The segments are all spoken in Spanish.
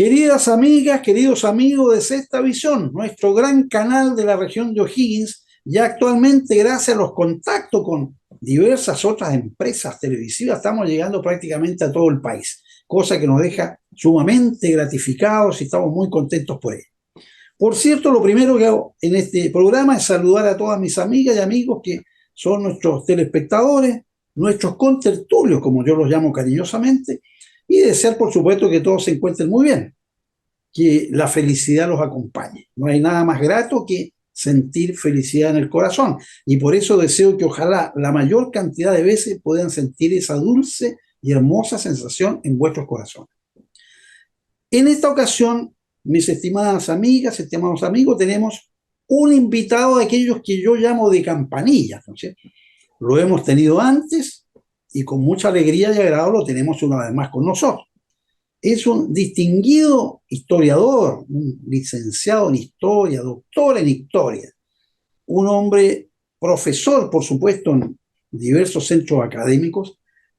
Queridas amigas, queridos amigos de Sexta Visión, nuestro gran canal de la región de O'Higgins, ya actualmente gracias a los contactos con diversas otras empresas televisivas, estamos llegando prácticamente a todo el país, cosa que nos deja sumamente gratificados y estamos muy contentos por ello. Por cierto, lo primero que hago en este programa es saludar a todas mis amigas y amigos que son nuestros telespectadores, nuestros contertulios, como yo los llamo cariñosamente, y desear, por supuesto, que todos se encuentren muy bien, que la felicidad los acompañe. No hay nada más grato que sentir felicidad en el corazón. Y por eso deseo que ojalá la mayor cantidad de veces puedan sentir esa dulce y hermosa sensación en vuestros corazones. En esta ocasión, mis estimadas amigas, estimados amigos, tenemos un invitado de aquellos que yo llamo de campanilla, ¿no es cierto? Lo hemos tenido antes y con mucha alegría y agrado lo tenemos una vez más con nosotros. Es un distinguido historiador, un licenciado en historia, doctor en historia, un hombre profesor, por supuesto, en diversos centros académicos,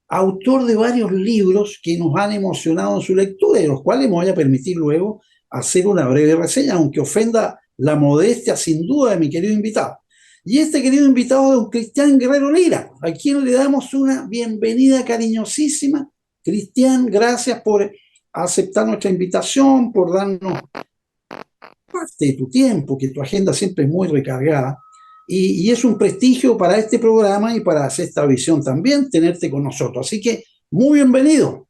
autor de varios libros que nos han emocionado en su lectura y de los cuales me voy a permitir luego hacer una breve reseña, aunque ofenda la modestia sin duda de mi querido invitado. Y este querido invitado es don Cristian Guerrero Lira, a quien le damos una bienvenida cariñosísima. Cristian, gracias por aceptar nuestra invitación, por darnos parte de tu tiempo, que tu agenda siempre es muy recargada. Y es un prestigio para este programa y para Sexta Visión también tenerte con nosotros. Así que muy bienvenido.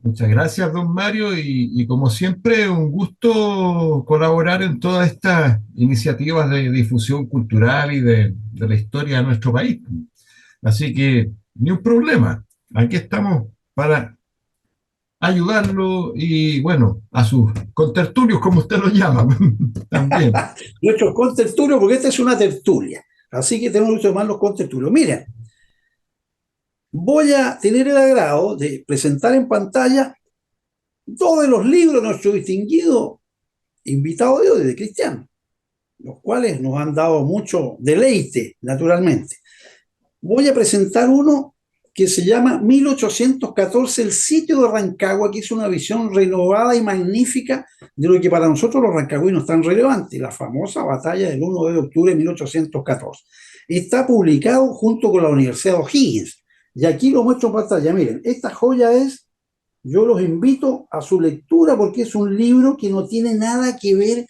Muchas gracias, don Mario, y como siempre, un gusto colaborar en todas estas iniciativas de difusión cultural y de la historia de nuestro país. Así que ni un problema. Aquí estamos para ayudarlo y, bueno, a sus contertulios, como usted los llama, también. Nuestros contertulios, porque esta es una tertulia. Así que tenemos que tomar los contertulios. Miren, voy a tener el agrado de presentar en pantalla dos de los libros de nuestro distinguido invitado de hoy, de Cristian, los cuales nos han dado mucho deleite, naturalmente. Voy a presentar uno que se llama 1814, el sitio de Rancagua, que es una visión renovada y magnífica de lo que para nosotros los rancagüinos es tan relevante, la famosa batalla del 1 de octubre de 1814. Está publicado junto con la Universidad de O'Higgins. Y aquí lo muestro en pantalla. Miren, esta joya es, yo los invito a su lectura porque es un libro que no tiene nada que ver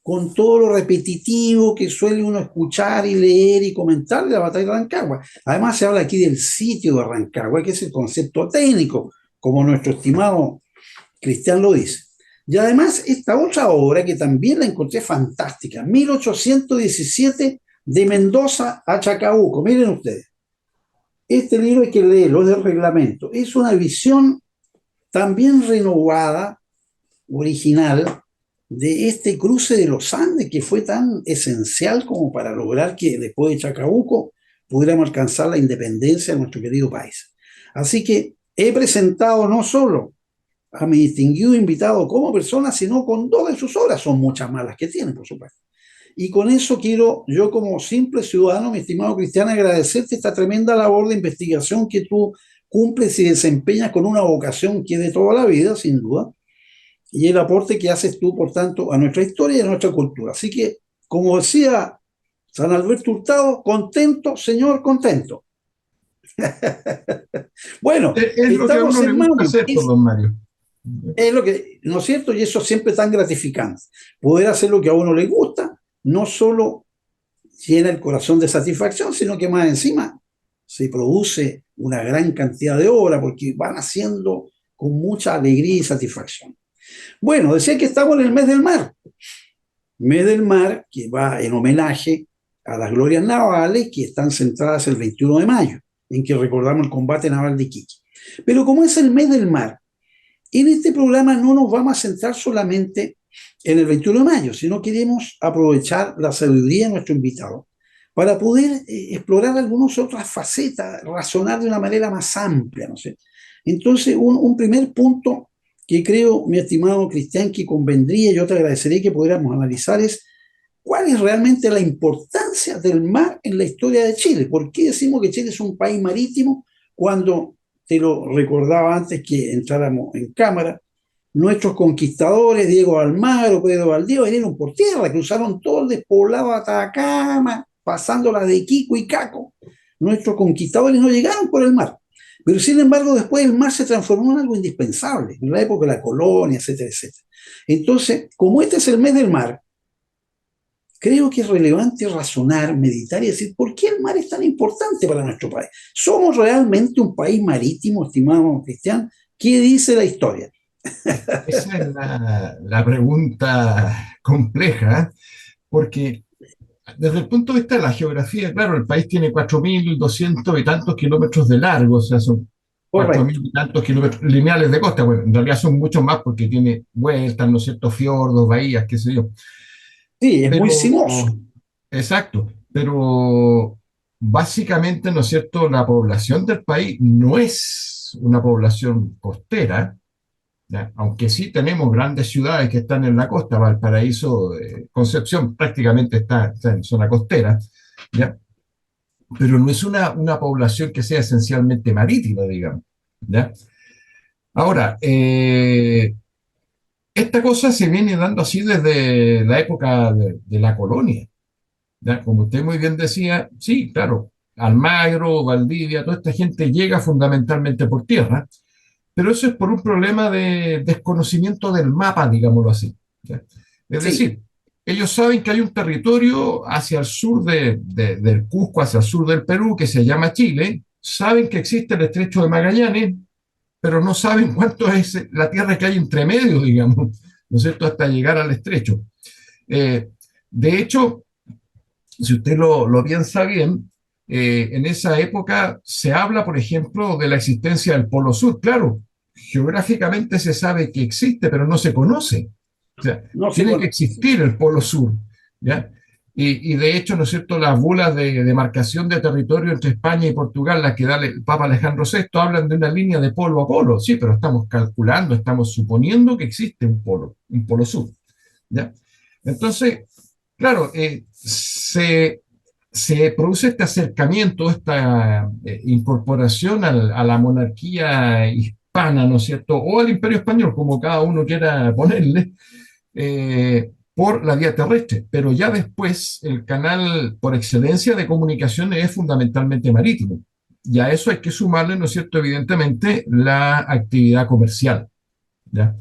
con todo lo repetitivo que suele uno escuchar y leer y comentar de la batalla de Rancagua. Además se habla aquí del sitio de Rancagua, que es el concepto técnico, como nuestro estimado Cristian lo dice. Y además esta otra obra que también la encontré fantástica, 1817 de Mendoza a Chacabuco. Miren ustedes, este libro hay que leerlo, es del reglamento. Es una visión también renovada, original, de este cruce de los Andes que fue tan esencial como para lograr que después de Chacabuco pudiéramos alcanzar la independencia de nuestro querido país. Así que he presentado no solo a mi distinguido invitado como persona, sino con dos de sus obras, son muchas más las que tiene, por supuesto. Y con eso quiero yo como simple ciudadano, mi estimado Cristian, agradecerte esta tremenda labor de investigación que tú cumples y desempeñas con una vocación que es de toda la vida, sin duda, y el aporte que haces tú, por tanto, a nuestra historia y a nuestra cultura. Así que, como decía San Alberto Hurtado, contento, señor, contento. Bueno, Es lo que a estamos uno le en gusta mayo. hacer, por don Mario. Es lo que, ¿no es cierto? Y eso siempre es tan gratificante. Poder hacer lo que a uno le gusta, no solo llena el corazón de satisfacción, sino que más encima se produce una gran cantidad de obras porque van haciendo con mucha alegría y satisfacción. Bueno, decía que estamos en el mes del mar que va en homenaje a las glorias navales que están centradas el 21 de mayo, en que recordamos el combate naval de Iquique. Pero como es el mes del mar, en este programa no nos vamos a centrar solamente en el 21 de mayo, sino queremos aprovechar la sabiduría de nuestro invitado para poder explorar algunas otras facetas, razonar de una manera más amplia, ¿no sé? Entonces, un primer punto que creo, mi estimado Cristian, que convendría, yo te agradecería que pudiéramos analizar es cuál es realmente la importancia del mar en la historia de Chile. ¿Por qué decimos que Chile es un país marítimo cuando te lo recordaba antes que entráramos en cámara? Nuestros conquistadores, Diego Almagro, Pedro Valdivia, vinieron por tierra, cruzaron todo el despoblado de Atacama, pasando la de Quico y Caco. Nuestros conquistadores no llegaron por el mar. Pero sin embargo, después el mar se transformó en algo indispensable, en la época de la colonia, etcétera, etcétera. Entonces, como este es el mes del mar, creo que es relevante razonar, meditar y decir, ¿por qué el mar es tan importante para nuestro país? ¿Somos realmente un país marítimo, estimado Cristian? ¿Qué dice la historia? Esa es la pregunta compleja, porque desde el punto de vista de la geografía, claro, el país tiene 4.200 y tantos kilómetros de largo, o sea, son cuatro Correcto. mil y tantos kilómetros lineales de costa. Bueno, en realidad son muchos más porque tiene vueltas, ¿no es cierto?, fiordos, bahías, qué sé yo. Sí, es muy Pero, sinuoso. exacto, pero básicamente, ¿no es cierto?, la población del país no es una población costera, ¿ya? Aunque sí tenemos grandes ciudades que están en la costa, Valparaíso, Concepción prácticamente está en zona costera, ¿ya? Pero no es una población que sea esencialmente marítima, digamos, ¿ya? Ahora, esta cosa se viene dando así desde la época de la colonia, ¿ya? Como usted muy bien decía, sí, claro, Almagro, Valdivia, toda esta gente llega fundamentalmente por tierra, pero eso es por un problema de desconocimiento del mapa, digámoslo así, ¿ya? Es Sí, decir, ellos saben que hay un territorio hacia el sur del Cusco, hacia el sur del Perú, que se llama Chile, saben que existe el estrecho de Magallanes, pero no saben cuánto es la tierra que hay entre medio, digamos, ¿no es cierto?, hasta llegar al estrecho. Eh, de hecho, si usted lo piensa bien, en esa época se habla, por ejemplo, de la existencia del Polo Sur. Claro, geográficamente se sabe que existe, pero no se conoce. O sea, no se tiene que conoce. existir el Polo Sur, ¿ya? Y de hecho, ¿no es cierto?, las bulas de demarcación de territorio entre España y Portugal, las que da el Papa Alejandro VI, hablan de una línea de polo a polo. Sí, pero estamos calculando, estamos suponiendo que existe un polo sur, ¿ya? Entonces, claro, se produce este acercamiento, esta incorporación a la monarquía hispana, ¿no es cierto? O al imperio español, como cada uno quiera ponerle, por la vía terrestre. Pero ya después el canal por excelencia de comunicaciones es fundamentalmente marítimo. Y a eso hay que sumarle, ¿no es cierto?, evidentemente, la actividad comercial, ¿ya?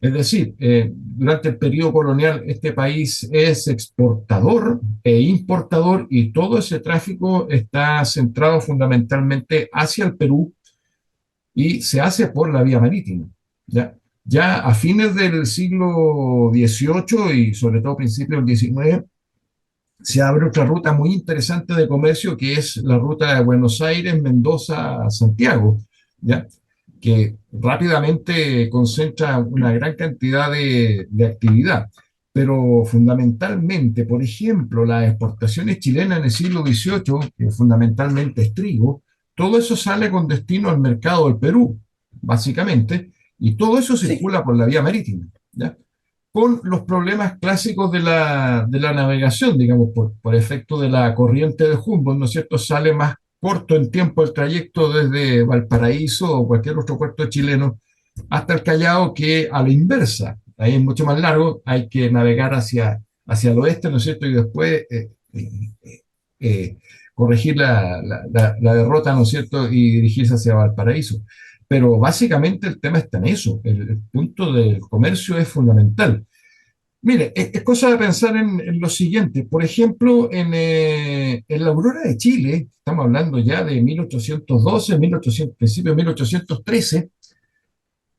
Es decir, durante el periodo colonial este país es exportador e importador y todo ese tráfico está centrado fundamentalmente hacia el Perú y se hace por la vía marítima. Ya, ya a fines del siglo XVIII y sobre todo principios del XIX se abre otra ruta muy interesante de comercio que es la ruta de Buenos Aires, Mendoza, Santiago, ¿ya? Que rápidamente concentra una gran cantidad de actividad. Pero fundamentalmente, por ejemplo, las exportaciones chilenas en el siglo XVIII, que fundamentalmente es trigo, todo eso sale con destino al mercado del Perú, básicamente, y todo eso Sí, circula por la vía marítima, ¿ya? Con los problemas clásicos de la navegación, digamos, por efecto de la corriente de Humboldt, ¿no es cierto? Sale más corto en tiempo el trayecto desde Valparaíso o cualquier otro puerto chileno hasta el Callao que a la inversa. Ahí es mucho más largo, hay que navegar hacia el oeste, ¿no es cierto? Y después eh, corregir la derrota, ¿no es cierto? Y dirigirse hacia Valparaíso. Pero básicamente el tema está en eso. El punto del comercio es fundamental. Mire, es cosa de pensar en lo siguiente. Por ejemplo, en la Aurora de Chile, estamos hablando ya de 1812, 1800, principio de 1813,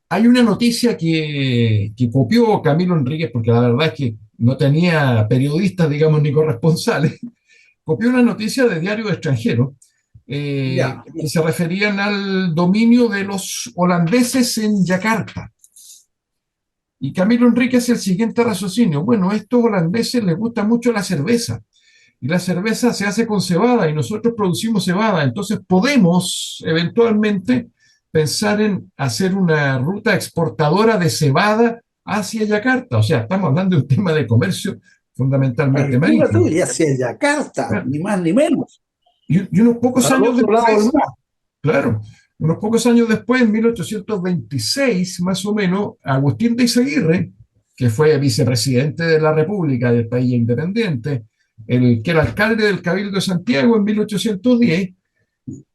hay una noticia que copió Camilo Enríquez, porque la verdad es que no tenía periodistas, digamos, ni corresponsales, copió una noticia de diario extranjero ya. que se referían al dominio de los holandeses en Yakarta. Y Camilo Enrique hace el siguiente raciocinio. Bueno, a estos holandeses les gusta mucho la cerveza. Y la cerveza se hace con cebada y nosotros producimos cebada. Entonces podemos eventualmente pensar en hacer una ruta exportadora de cebada hacia Yakarta. O sea, estamos hablando de un tema de comercio fundamentalmente Calcula tú, marítimo. y hacia Yakarta, Claro. ni más ni menos, Y unos pocos al años otro lado del después, mar. claro, Unos pocos años después, en 1826 más o menos, Agustín de Izaguirre, que fue vicepresidente de la República del país independiente, el que era alcalde del Cabildo de Santiago en 1810,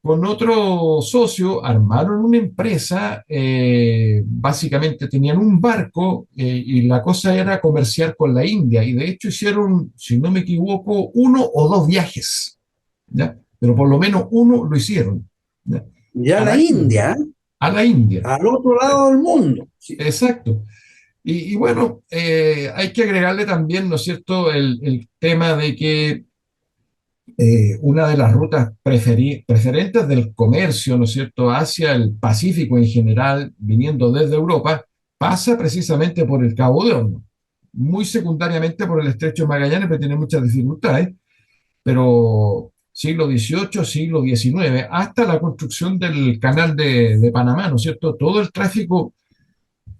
con otro socio armaron una empresa, básicamente tenían un barco y la cosa era comerciar con la India y de hecho hicieron, si no me equivoco, uno o dos viajes, ¿ya? Pero por lo menos uno lo hicieron, ¿ya? Ya A la la India, India, ¿eh? a la India. Al otro lado del mundo. Sí, Exacto. Y bueno, hay que agregarle también, ¿no es cierto?, el tema de que una de las rutas preferentes del comercio, ¿no es cierto?, hacia el Pacífico en general, viniendo desde Europa, pasa precisamente por el Cabo de Horno, muy secundariamente por el Estrecho de Magallanes, que tiene muchas dificultades, pero siglo XVIII, siglo XIX, hasta la construcción del canal de Panamá, ¿no es cierto? Todo el tráfico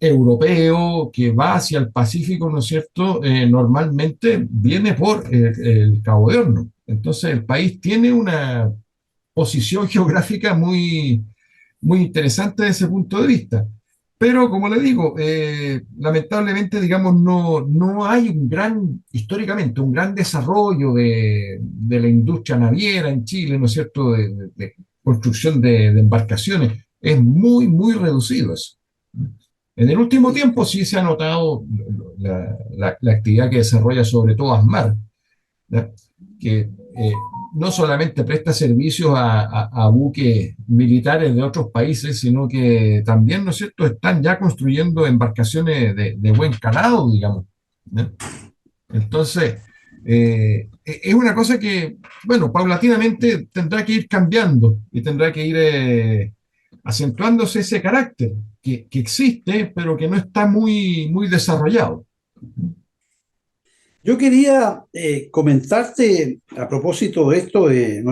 europeo que va hacia el Pacífico, ¿no es cierto? Normalmente viene por el Cabo de Horno. Entonces el país tiene una posición geográfica muy interesante desde ese punto de vista. Pero como le digo, lamentablemente, digamos, no hay un gran, históricamente, un gran desarrollo de la industria naviera en Chile, ¿no es cierto?, de construcción de embarcaciones. Es muy reducido eso. En el último sí. tiempo sí se ha notado la actividad que desarrolla sobre todo ASMAR, ¿ya? Que no solamente presta servicios a buques militares de otros países, sino que también, ¿no es cierto?, están ya construyendo embarcaciones de buen calado, digamos, ¿ya? Entonces, es una cosa que, bueno, paulatinamente tendrá que ir cambiando y tendrá que ir acentuándose ese carácter que existe, pero que no está muy desarrollado. Yo quería comentarte a propósito de esto de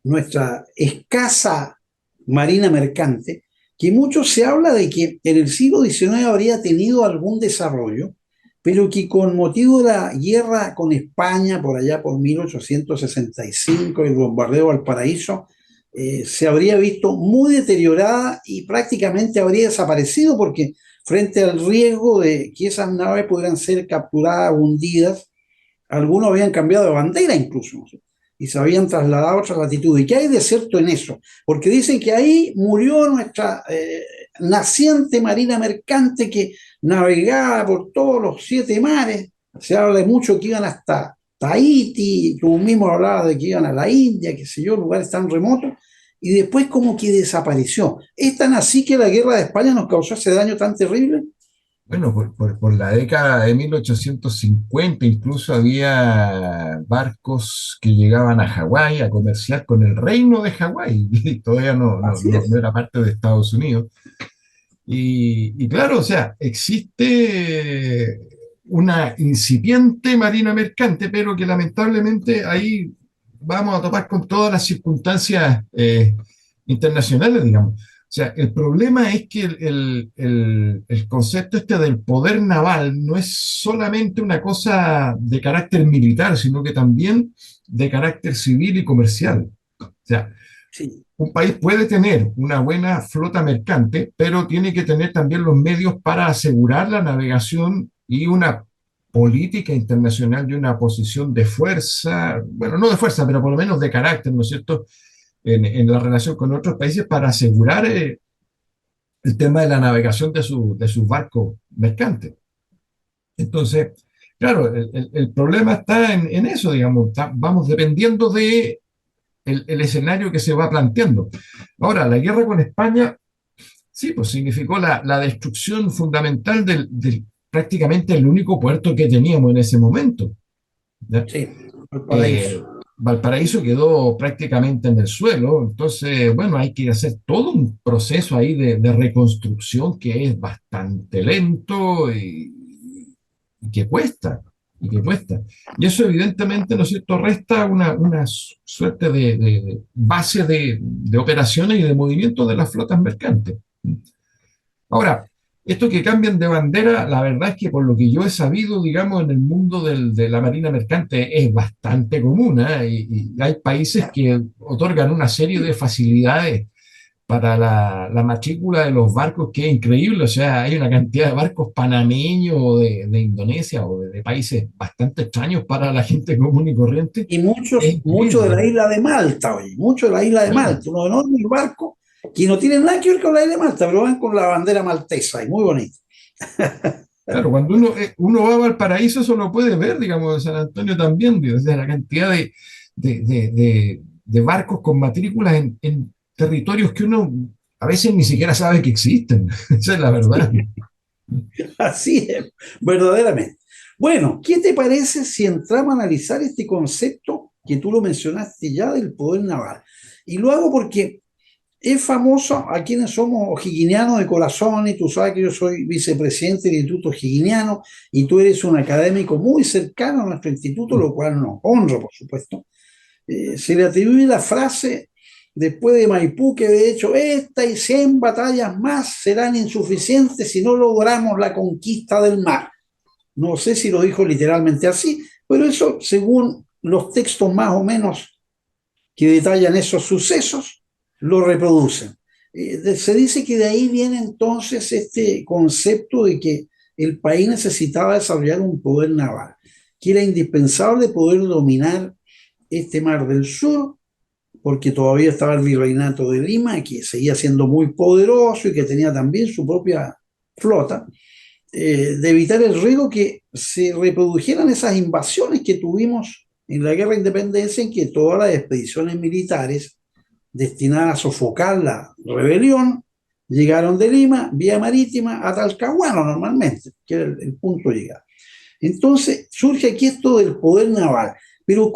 nuestra escasa marina mercante, que mucho se habla de que en el siglo XIX habría tenido algún desarrollo, pero que con motivo de la guerra con España, por allá por 1865, el bombardeo al Valparaíso, se habría visto muy deteriorada y prácticamente habría desaparecido porque frente al riesgo de que esas naves pudieran ser capturadas, hundidas, algunos habían cambiado de bandera incluso, ¿no? Y se habían trasladado a otras latitudes. ¿Y qué hay de cierto en eso? Porque dicen que ahí murió nuestra naciente marina mercante que navegaba por todos los siete mares. Se habla de mucho que iban hasta Tahití, tú mismo hablabas de que iban a la India, qué sé yo, lugares tan remotos, y después como que desapareció. ¿Es tan así que la guerra de España nos causó ese daño tan terrible? Bueno, por la década de 1850 incluso había barcos que llegaban a Hawái a comerciar con el reino de Hawái, y todavía Así es. no era parte de Estados Unidos. Y claro, o sea, existe una incipiente marina mercante, pero que lamentablemente ahí vamos a topar con todas las circunstancias internacionales, digamos. O sea, el problema es que el concepto este del poder naval no es solamente una cosa de carácter militar, sino que también de carácter civil y comercial. O sea, Sí, un país puede tener una buena flota mercante, pero tiene que tener también los medios para asegurar la navegación y una política internacional y una posición de fuerza, bueno, no de fuerza, pero por lo menos de carácter, ¿no es cierto?, en la relación con otros países para asegurar el tema de la navegación de sus barcos mercantes. Entonces, claro, el problema está en eso, digamos, vamos dependiendo de el escenario que se va planteando. Ahora, la guerra con España, sí, pues significó la destrucción fundamental prácticamente el único puerto que teníamos en ese momento, ¿ya? sí, el Eh, paraíso. Valparaíso quedó prácticamente en el suelo, entonces, bueno, hay que hacer todo un proceso ahí de reconstrucción que es bastante lento y que cuesta, y que cuesta. Y eso evidentemente, ¿no es cierto?, resta una suerte de base de operaciones y de movimiento de las flotas mercantes. Ahora, esto que cambian de bandera, la verdad es que por lo que yo he sabido, digamos, en el mundo de la marina mercante es bastante común, ¿eh? Y hay países que otorgan una serie de facilidades la matrícula de los barcos, que es increíble. O sea, hay una cantidad de barcos panameños o de Indonesia o de países bastante extraños para la gente común y corriente. Y Es muchos de increíble. la isla de Malta, oye, muchos de la isla de Claro, Malta, unos enormes barcos que no tienen nada que ver con la isla de Malta, pero van con la bandera maltesa y muy bonito. claro, cuando uno va a Valparaíso, eso lo puede ver, digamos, en San Antonio también, o sea, la cantidad de barcos con matrículas en territorios que uno a veces ni siquiera sabe que existen. Esa es la verdad. Así es, verdaderamente. Bueno, ¿qué te parece si entramos a analizar este concepto que tú lo mencionaste ya del poder naval? Y lo hago porque es famoso a quienes somos o'higginianos de corazón, y tú sabes que yo soy vicepresidente del Instituto O'Higginiano y tú eres un académico muy cercano a nuestro instituto, lo cual nos honra, por supuesto. Se le atribuye la frase después de Maipú que de hecho esta y 100 batallas más serán insuficientes si no logramos la conquista del mar. No sé si lo dijo literalmente así, pero eso según los textos más o menos que detallan esos sucesos, lo reproducen. Se dice que de ahí viene entonces este concepto de que el país necesitaba desarrollar un poder naval, que era indispensable poder dominar este mar del sur, porque todavía estaba el virreinato de Lima, que seguía siendo muy poderoso y que tenía también su propia flota, de evitar el riesgo que se reprodujeran esas invasiones que tuvimos en la Guerra de Independencia, en que todas las expediciones militares destinadas a sofocar la rebelión llegaron de Lima vía marítima a Talcahuano normalmente, que era el punto de llegada. Entonces surge aquí esto del poder naval. Pero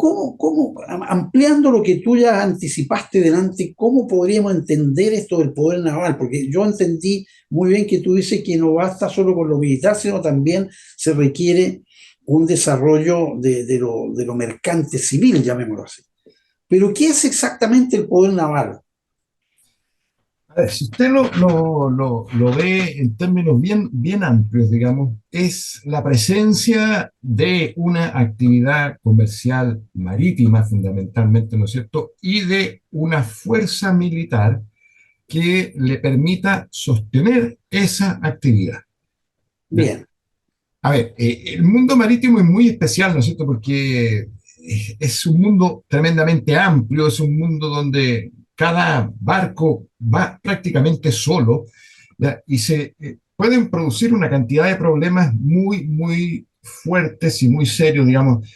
ampliando lo que tú ya anticipaste delante, ¿cómo podríamos entender esto del poder naval? Porque yo entendí muy bien que tú dices que no basta solo con lo militar, sino también se requiere un desarrollo de lo mercante civil, llamémoslo así. Pero ¿qué es exactamente el poder naval? A ver, si usted lo ve en términos bien amplios, digamos, es la presencia de una actividad comercial marítima, fundamentalmente, ¿no es cierto?, y de una fuerza militar que le permita sostener esa actividad. ¿Ya? Bien, A ver, el mundo marítimo es muy especial, ¿no es cierto?, porque es un mundo tremendamente amplio, es un mundo donde cada barco va prácticamente solo, ¿ya? Y se pueden producir una cantidad de problemas muy fuertes y muy serios, digamos,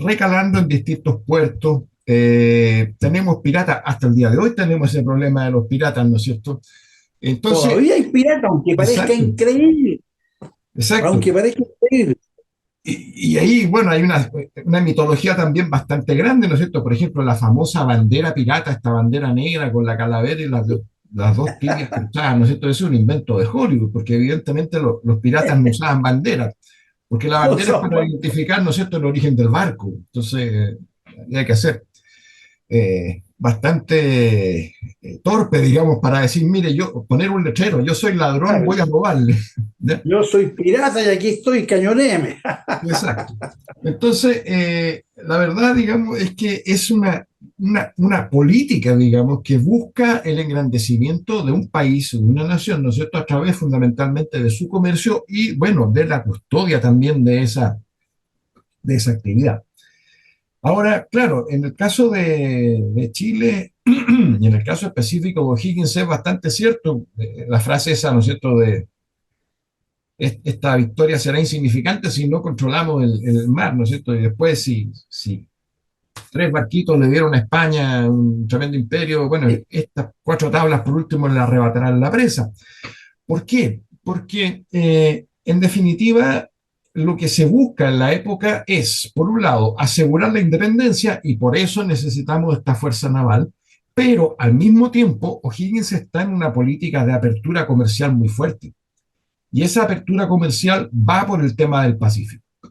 recalando en distintos puertos. Tenemos piratas, hasta el día de hoy tenemos ese problema de los piratas, ¿no es cierto? Entonces, todavía hay piratas, aunque parezca exacto, increíble, exacto. aunque parezca increíble. Y ahí, bueno, hay una mitología también bastante grande, ¿no es cierto? Por ejemplo, la famosa bandera pirata, esta bandera negra con la calavera y las dos tibias cruzadas, ¿no es cierto? Eso es un invento de Hollywood, porque evidentemente los piratas no usaban bandera, porque la No bandera es son para identificar, ¿no es cierto?, el origen del barco. Entonces, hay que hacer bastante torpe, digamos, para decir, mire, yo poner un letrero, yo soy ladrón, voy a robarle. ¿Ya? yo soy pirata y aquí estoy, cañonéeme. Exacto. Entonces, la verdad, digamos, es que es una política, digamos, que busca el engrandecimiento de un país, de una nación, ¿no es cierto?, a través fundamentalmente de su comercio y, bueno, de la custodia también de esa actividad. Ahora, claro, en el caso de Chile y en el caso específico de O'Higgins es bastante cierto la frase esa, ¿no es cierto?, de esta victoria será insignificante si no controlamos el mar, ¿no es cierto? Y después, si tres barquitos le dieron a España un tremendo imperio, bueno, Sí, estas cuatro tablas por último le arrebatarán la presa. ¿Por qué? Porque, en definitiva, lo que se busca en la época es, por un lado, asegurar la independencia y por eso necesitamos esta fuerza naval, pero al mismo tiempo O'Higgins está en una política de apertura comercial muy fuerte. Y esa apertura comercial va por el tema del Pacífico. sí.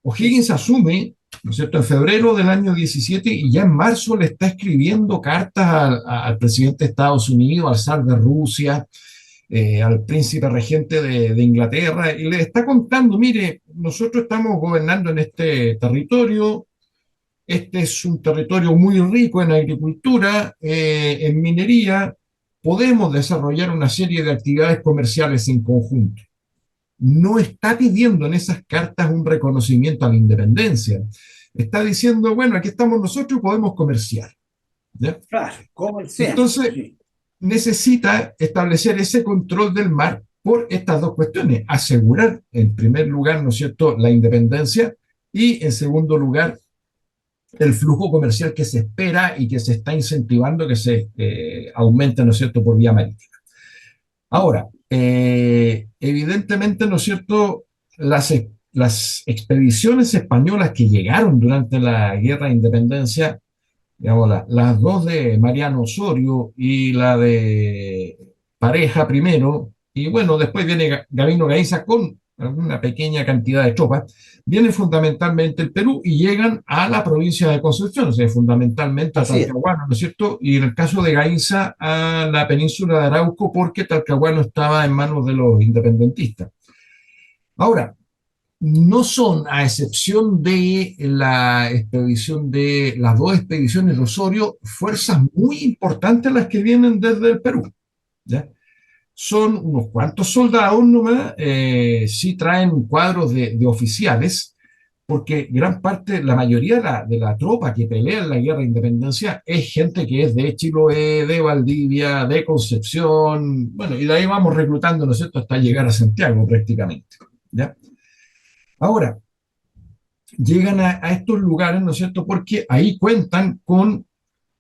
O'Higgins asume, ¿no es cierto?, en febrero del año 17 y ya en marzo le está escribiendo cartas al presidente de Estados Unidos, al zar de Rusia, al príncipe regente de Inglaterra, y le está contando, mire, nosotros estamos gobernando en este territorio, este es un territorio muy rico en agricultura, en minería, podemos desarrollar una serie de actividades comerciales en conjunto. No está pidiendo en esas cartas un reconocimiento a la independencia. Está diciendo, bueno, aquí estamos nosotros, podemos comerciar. ¿Ya? Claro, comerciante, Entonces, sí. necesita establecer ese control del mar por estas dos cuestiones. Asegurar, en primer lugar, ¿no es cierto?, la independencia y, en segundo lugar, el flujo comercial que se espera y que se está incentivando que se aumente, ¿no es cierto?, por vía marítima. Ahora, evidentemente, ¿no es cierto?, las expediciones españolas que llegaron durante la Guerra de Independencia, digamos, las dos de Mariano Osorio y la de Pareja primero, y bueno, después viene Gabino Gainza con una pequeña cantidad de tropas, vienen fundamentalmente el Perú y llegan a la provincia de Concepción, o sea, fundamentalmente a Así es. Talcahuano, ¿no es cierto? Y en el caso de Gainza a la península de Arauco, porque Talcahuano estaba en manos de los independentistas. Ahora, no son, a excepción de la expedición de las dos expediciones de Osorio, fuerzas muy importantes las que vienen desde el Perú. ¿Ya? Son unos cuantos soldados nomás, sí traen cuadros de oficiales, porque gran parte, la mayoría de la tropa que pelea en la guerra de independencia es gente que es de Chiloé, de Valdivia, de Concepción, bueno, y de ahí vamos reclutando, ¿no es cierto?, hasta llegar a Santiago prácticamente. ¿Ya? Ahora, llegan a estos lugares, ¿no es cierto?, porque ahí cuentan con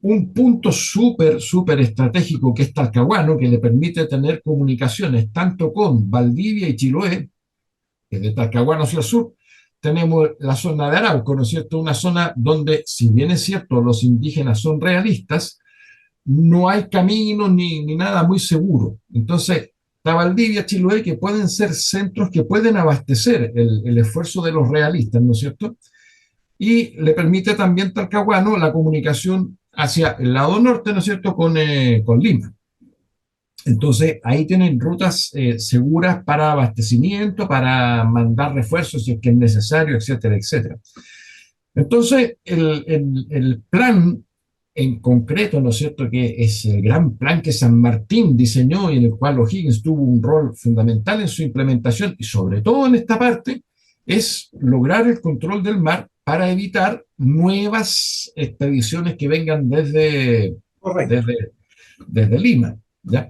un punto súper, súper estratégico que es Talcahuano, que le permite tener comunicaciones tanto con Valdivia y Chiloé, que de Talcahuano hacia el sur, tenemos la zona de Arauco, ¿no es cierto?, una zona donde, si bien es cierto, los indígenas son realistas, no hay caminos ni nada muy seguro. Entonces, está Valdivia, Chiloé, que pueden ser centros que pueden abastecer el esfuerzo de los realistas, ¿no es cierto? Y le permite también Talcahuano la comunicación hacia el lado norte, ¿no es cierto?, con Lima. Entonces, ahí tienen rutas seguras para abastecimiento, para mandar refuerzos si es que es necesario, etcétera, etcétera. Entonces, el plan en concreto, ¿no es cierto?, que es el gran plan que San Martín diseñó y en el cual O'Higgins tuvo un rol fundamental en su implementación y sobre todo en esta parte, es lograr el control del mar para evitar nuevas expediciones que vengan Correcto. desde, desde Lima, ¿ya?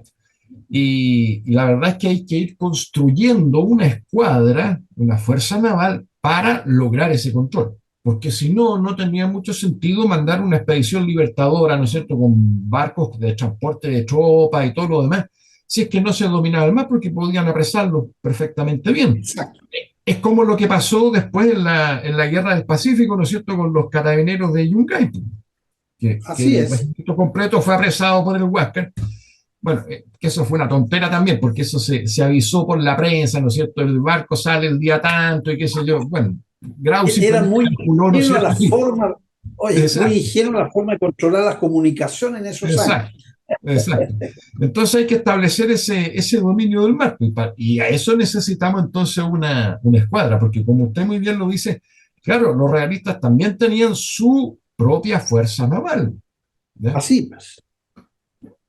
Y la verdad es que hay que ir construyendo una escuadra, una fuerza naval, para lograr ese control. Porque si no, no tenía mucho sentido mandar una expedición libertadora, ¿no es cierto?, con barcos de transporte de tropas y todo lo demás, si es que no se dominaba el mar, porque podían apresarlo perfectamente bien. Exacto. Es como lo que pasó después en la Guerra del Pacífico, ¿no es cierto?, con los carabineros de Yungay, que Así el es. regimiento completo fue apresado por el Huáscar. Bueno, que eso fue una tontera también, porque eso se avisó por la prensa, ¿no es cierto? El barco sale el día tanto y qué sé yo. Bueno, Grau Era simplemente muy calculó, ¿no es ingenua cierto? la Sí, forma, oye, muy exacto, ingenua la forma de controlar las comunicaciones en esos años. exacto, exacto. Entonces hay que establecer ese dominio del mar. Y a eso necesitamos entonces una escuadra, porque como usted muy bien lo dice, claro, los realistas también tenían su propia fuerza naval. ¿Ya? Así pues.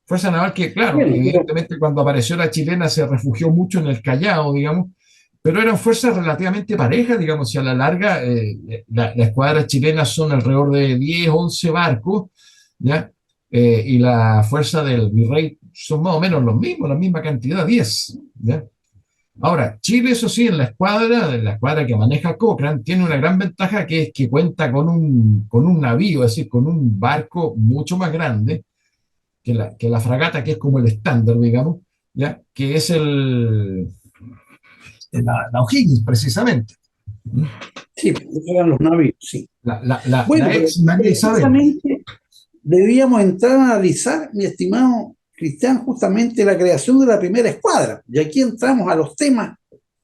Fuerza naval que, claro, Bueno, pero evidentemente cuando apareció la chilena se refugió mucho en el Callao, digamos, pero eran fuerzas relativamente parejas, digamos, y a la larga la escuadra chilena son alrededor de 10 11 barcos, ¿ya? Y la fuerza del virrey son más o menos los mismos, la misma cantidad, 10, ¿ya? Ahora, Chile, eso sí, en la escuadra que maneja Cochrane, tiene una gran ventaja que es que cuenta con un navío, es decir, con un barco mucho más grande, que la fragata, que es como el estándar, digamos, ¿ya? Que es la O'Higgins, precisamente. sí, eran los navíos, sí. Bueno, La pero ex María Isabel. precisamente debíamos entrar a analizar, mi estimado Cristian, justamente la creación de la primera escuadra. Y aquí entramos a los temas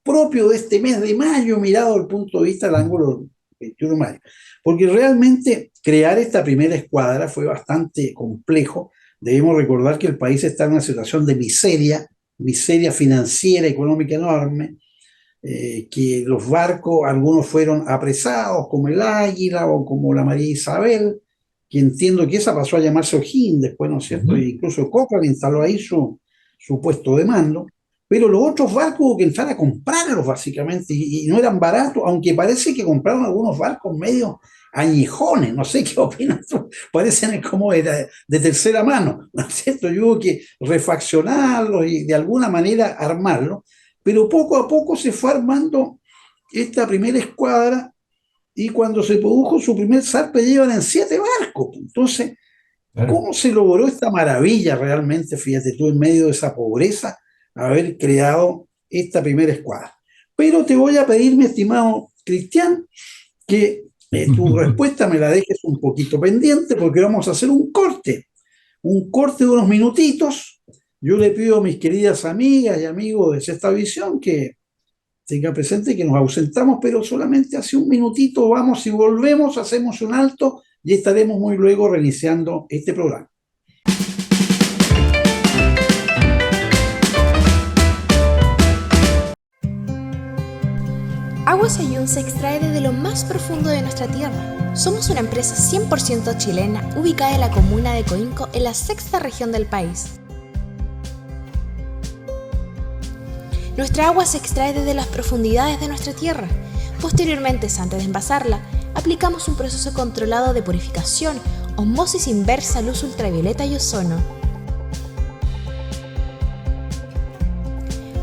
propios de este mes de mayo, mirado desde el punto de vista del ángulo 21 de mayo. Porque realmente crear esta primera escuadra fue bastante complejo. Debemos recordar que el país está en una situación de miseria, miseria financiera, económica enorme, que los barcos, algunos fueron apresados, como el Águila o como la María Isabel, que entiendo que esa pasó a llamarse O'Higgins después, ¿no es cierto? E Ujú. incluso Cochrane instaló ahí su puesto de mando, pero los otros barcos hubo que entrar a comprarlos básicamente y no eran baratos, aunque parece que compraron algunos barcos medio añejones, no sé qué opinas tú, parecen como de tercera mano, ¿no es cierto? Y hubo que refaccionarlos y de alguna manera armarlos, pero poco a poco se fue armando esta primera escuadra y cuando se produjo su primer zarpe llevan en 7 barcos. Entonces, Claro. ¿cómo se logró esta maravilla realmente, fíjate tú, en medio de esa pobreza, haber creado esta primera escuadra? Pero te voy a pedir, mi estimado Cristian, que tu respuesta me la dejes un poquito pendiente porque vamos a hacer un corte de unos minutitos. Yo le pido a mis queridas amigas y amigos de Sexta Visión que tenga presente que nos ausentamos, pero solamente hace un minutito vamos y volvemos, hacemos un alto y estaremos muy luego reiniciando este programa. Agua Sayún se extrae desde lo más profundo de nuestra tierra. Somos una empresa 100% chilena ubicada en la comuna de Coinco, en la sexta región del país. Nuestra agua se extrae desde las profundidades de nuestra tierra. Posteriormente, antes de envasarla, aplicamos un proceso controlado de purificación, osmosis inversa, luz ultravioleta y ozono.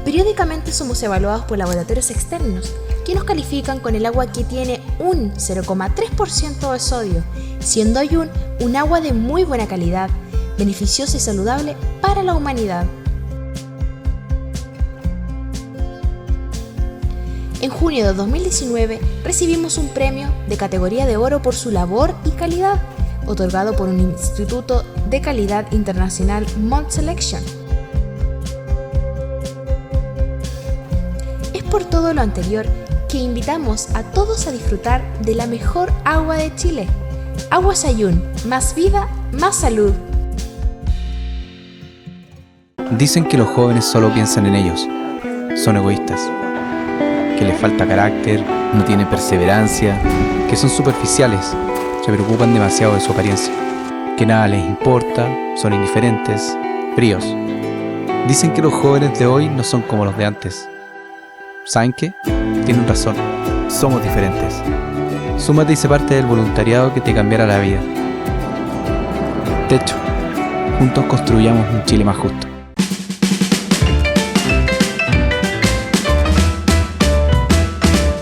Periódicamente somos evaluados por laboratorios externos, que nos califican con el agua que tiene un 0,3% de sodio, siendo Ayun un agua de muy buena calidad, beneficiosa y saludable para la humanidad. En junio de 2019 recibimos un premio de categoría de oro por su labor y calidad, otorgado por un Instituto de Calidad Internacional Mont Selection. Es por todo lo anterior que invitamos a todos a disfrutar de la mejor agua de Chile. Agua Sayún, más vida, más salud. Dicen que los jóvenes solo piensan en ellos, son egoístas, que les falta carácter, no tienen perseverancia, que son superficiales, se preocupan demasiado de su apariencia, que nada les importa, son indiferentes, fríos. Dicen que los jóvenes de hoy no son como los de antes. ¿Saben qué? Tienen razón, somos diferentes. Súmate y sé parte del voluntariado que te cambiará la vida. Techo, juntos construyamos un Chile más justo.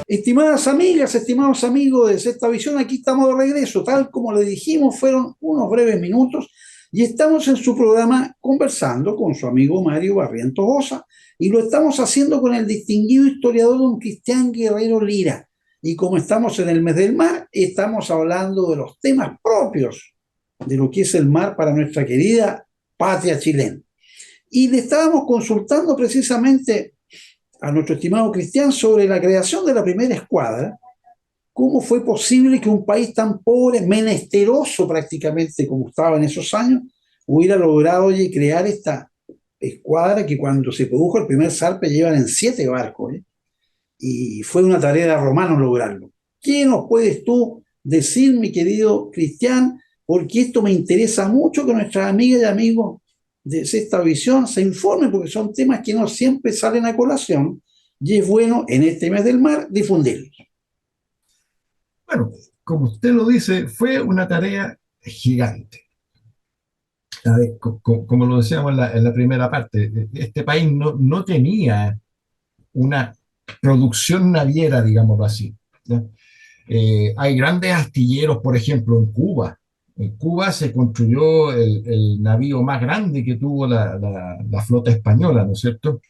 Estimadas amigas, estimados amigos de Sexta Visión, aquí estamos de regreso. Tal como le dijimos, fueron unos breves minutos y estamos en su programa conversando con su amigo Mario Barrientos Osa y lo estamos haciendo con el distinguido historiador don Cristian Guerrero Lira. Y como estamos en el mes del mar, estamos hablando de los temas propios de lo que es el mar para nuestra querida patria chilena. Y le estábamos consultando precisamente a nuestro estimado Cristian sobre la creación de la primera escuadra, cómo fue posible que un país tan pobre, menesteroso prácticamente como estaba en esos años, hubiera logrado crear esta escuadra que cuando se produjo el primer zarpe llevan en 7 barcos, y fue una tarea de romanos lograrlo. ¿Qué nos puedes tú decir, mi querido Cristian? Porque esto me interesa mucho que nuestras amigas y amigos de Sexta Visión se informen, porque son temas que no siempre salen a colación y es bueno en este mes del mar difundirlos. Bueno, como usted lo dice, fue una tarea gigante. A ver, como lo decíamos en la primera parte, este país no tenía una producción naviera, digámoslo así, ¿ya? Hay grandes astilleros, por ejemplo, en Cuba. En Cuba se construyó el navío más grande que tuvo la flota española, ¿no es cierto?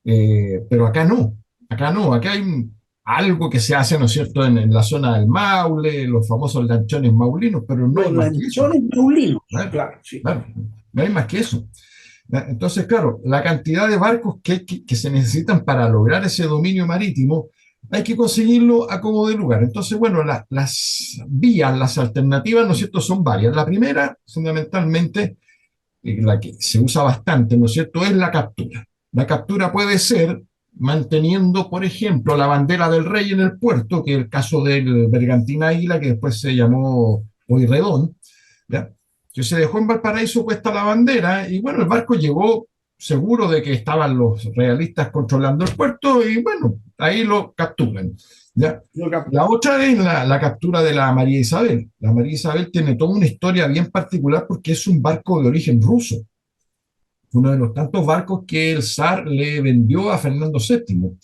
Pero acá no, acá hay algo que se hace, ¿no es cierto?, en la zona del Maule, los famosos lanchones maulinos, pero no hay Los más que eso. lanchones maulinos, Claro, claro, sí. claro, no hay más que eso. Entonces, claro, la cantidad de barcos que se necesitan para lograr ese dominio marítimo, hay que conseguirlo a como de lugar. Entonces, bueno, las vías, las alternativas, ¿no es cierto?, son varias. La primera, fundamentalmente, la que se usa bastante, ¿no es cierto?, es la captura. La captura puede ser manteniendo, por ejemplo, la bandera del rey en el puerto, que es el caso del Bergantín Águila, que después se llamó Pueyrredón, ¿ya? Que se dejó en Valparaíso puesta la bandera, y bueno, el barco llegó seguro de que estaban los realistas controlando el puerto, y bueno, ahí lo capturan, ¿ya? La otra es la captura de la María Isabel. La María Isabel tiene toda una historia bien particular porque es un barco de origen ruso, uno de los tantos barcos que el zar le vendió a Fernando VII.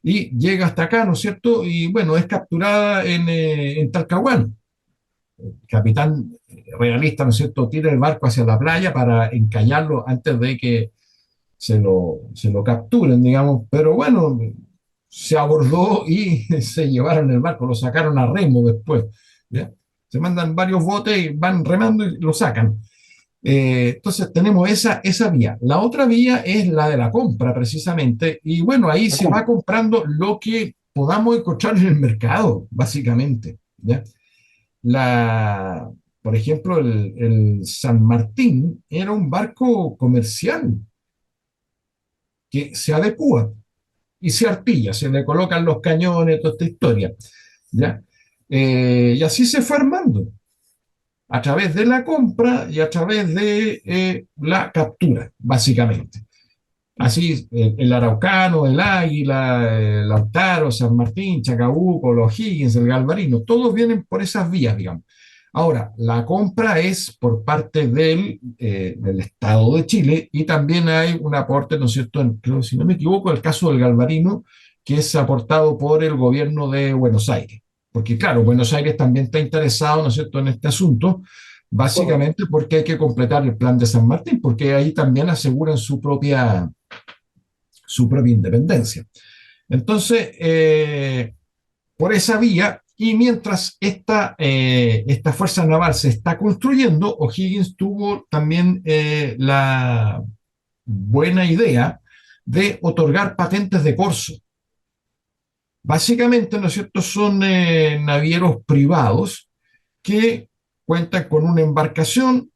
Y llega hasta acá, ¿no es cierto? Y bueno, es capturada en Talcahuano. El capitán realista, ¿no es cierto?, tira el barco hacia la playa para encallarlo antes de que se lo capturen, digamos. Pero bueno, se abordó y se llevaron el barco, lo sacaron a remo después, ¿ya? Se mandan varios botes y van remando y lo sacan. Entonces tenemos esa vía. La otra vía es la de la compra, precisamente, y bueno, ahí se va comprando lo que podamos encontrar en el mercado, básicamente, ¿ya? Por ejemplo, el San Martín era un barco comercial que se adecua y se artilla, se le colocan los cañones, toda esta historia, ¿ya? Y así se fue armando a través de la compra y a través de la captura, básicamente. Así, el Araucano, el Águila, el Lautaro, San Martín, Chacabuco, los Higgins, el Galvarino, todos vienen por esas vías, digamos. Ahora, la compra es por parte del Estado de Chile, y también hay un aporte, ¿no es cierto?, creo, si no me equivoco, el caso del Galvarino, que es aportado por el gobierno de Buenos Aires. Porque claro, Buenos Aires también está interesado, ¿no es cierto?, en este asunto, básicamente porque hay que completar el plan de San Martín, porque ahí también aseguran su propia independencia. Entonces, por esa vía, y mientras esta fuerza naval se está construyendo, O'Higgins tuvo también la buena idea de otorgar patentes de corso. Básicamente, ¿no es cierto?, son navieros privados que cuentan con una embarcación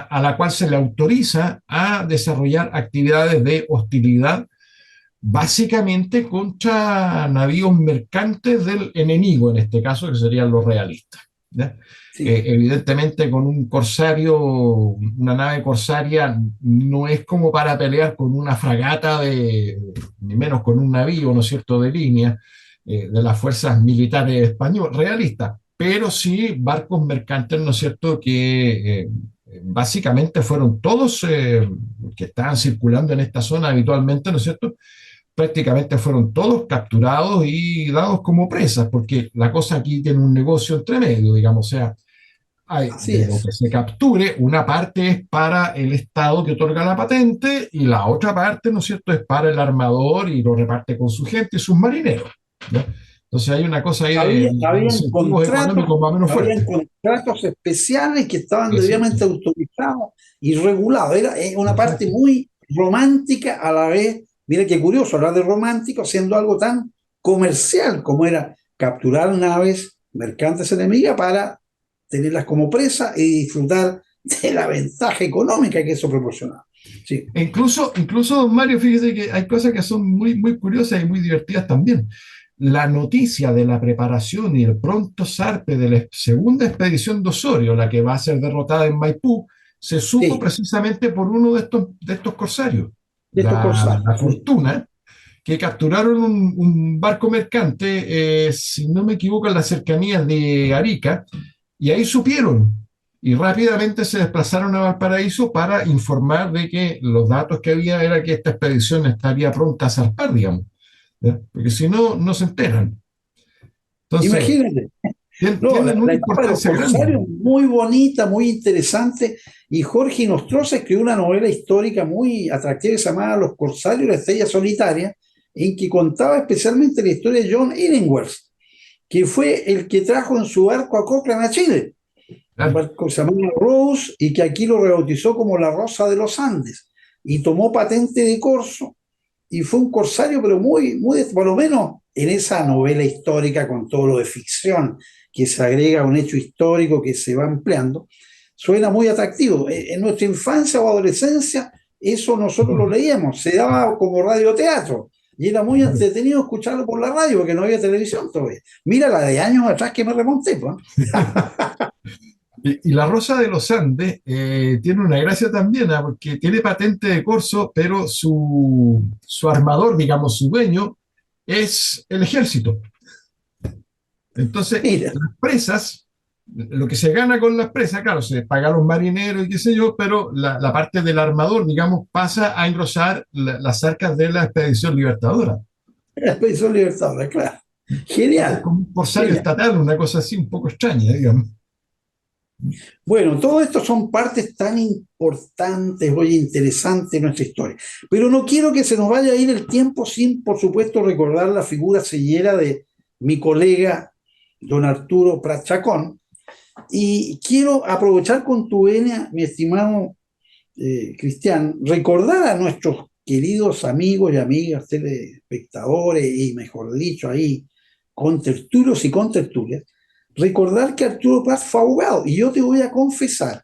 a la cual se le autoriza a desarrollar actividades de hostilidad, básicamente contra navíos mercantes del enemigo, en este caso, que serían los realistas, ¿ya? Sí. Evidentemente, con un corsario, una nave corsaria, no es como para pelear con una fragata, ni menos con un navío, ¿no es cierto?, de línea, de las fuerzas militares españolas, realistas, pero sí barcos mercantes, ¿no es cierto?, que básicamente fueron todos que estaban circulando en esta zona habitualmente, ¿no es cierto?, prácticamente fueron todos capturados y dados como presas, porque la cosa aquí tiene un negocio entre medio, digamos, o sea, de lo que se capture, una parte es para el Estado que otorga la patente, y la otra parte, ¿no es cierto?, es para el armador y lo reparte con su gente y sus marineros, ¿no? Entonces hay una cosa ahí habían contratos especiales que estaban debidamente autorizados y regulados. Era una parte muy romántica a la vez. Mira qué curioso hablar de romántico siendo algo tan comercial como era capturar naves mercantes enemigas para tenerlas como presa y disfrutar de la ventaja económica que eso proporcionaba. Sí. Incluso, don Mario, fíjese que hay cosas que son muy, muy curiosas y muy divertidas también. La noticia de la preparación y el pronto zarpe de la segunda expedición de Osorio, la que va a ser derrotada en Maipú, se supo precisamente por uno de estos corsarios. La Fortuna, que capturaron un barco mercante, si no me equivoco, en las cercanías de Arica, y ahí supieron, y rápidamente se desplazaron a Valparaíso para informar de que los datos que había era que esta expedición estaría pronta a zarpar, digamos, ¿ya? Porque si no, no se enteran. Entonces, imagínate. La etapa de los corsarios, muy bonita, muy interesante, y Jorge Nostroza escribió una novela histórica muy atractiva que se llamaba Los corsarios y la estrella solitaria, en que contaba especialmente la historia de John Illingworth, que fue el que trajo en su barco a Cochrane a Chile, un barco que se llamaba Rose, y que aquí lo rebautizó como la Rosa de los Andes, y tomó patente de corso, y fue un corsario, pero muy, muy, por lo menos en esa novela histórica, con todo lo de ficción que se agrega a un hecho histórico que se va ampliando, suena muy atractivo. En nuestra infancia o adolescencia, eso nosotros lo leíamos, se daba como radioteatro, y era muy entretenido escucharlo por la radio, porque no había televisión todavía. Mira la de años atrás que me remonté, pues. Y la Rosa de los Andes tiene una gracia también, ¿ah? Porque tiene patente de corso, pero su armador, digamos, su dueño, es el ejército. Entonces, Mira, las presas, lo que se gana con las presas, claro, se paga a los marineros y qué sé yo, pero la parte del armador, digamos, pasa a engrosar las arcas de la expedición libertadora. la expedición libertadora, claro. Entonces, Genial, como un corsario genial. estatal, una cosa así un poco extraña, digamos. Bueno, todo esto son partes tan importantes, oye, interesantes de nuestra historia. Pero no quiero que se nos vaya a ir el tiempo sin, por supuesto, recordar la figura sellera de mi colega don Arturo Prat Chacón. Y quiero aprovechar con tu venia, mi estimado Cristian, recordar a nuestros queridos amigos y amigas telespectadores y, mejor dicho, ahí, contertulios y contertulias, recordar que Arturo Prat fue abogado. Y yo te voy a confesar,